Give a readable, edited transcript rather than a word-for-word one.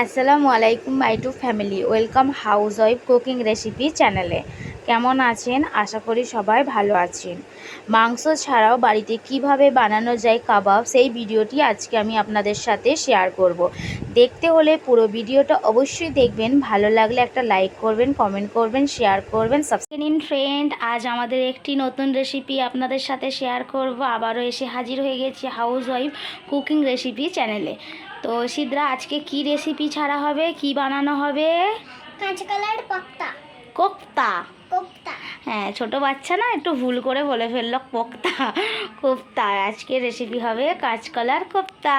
আসসালামু আলাইকুম my to family, welcome housewife cooking recipe চ্যানেলে। কেমন আছেন? আশা করি সবাই ভালো আছেন। মাংস ছাড়াও বাড়িতে কিভাবে বানানো যায় কাবাব, সেই ভিডিওটি আজকে আমি আপনাদের সাথে শেয়ার করব। দেখতে হলে পুরো ভিডিওটা অবশ্যই দেখবেন। ভালো লাগলে একটা লাইক করবেন, কমেন্ট করবেন, শেয়ার করবেন, সাবস্ক্রাইব করুন। ফ্রেন্ড, আজ আমাদের একটি নতুন রেসিপি আপনাদের সাথে শেয়ার করব। আবারও এসে হাজির হয়ে গেছি হাউস ওয়াইফ কুকিং রেসিপি চ্যানেলে। তো সিদ্রা, আজকে কি রেসিপি ছাড়া হবে, কি বানানো হবে? কাঁচকলার কোপ্তা। কোপ্তা? কোপ্তা। হ্যাঁ, ছোট বাচ্চা না, একটু ভুল করে বলে ফেললো কোপ্তা। কোপ্তা। আজকে রেসিপি হবে কাঁচকলার কোপ্তা।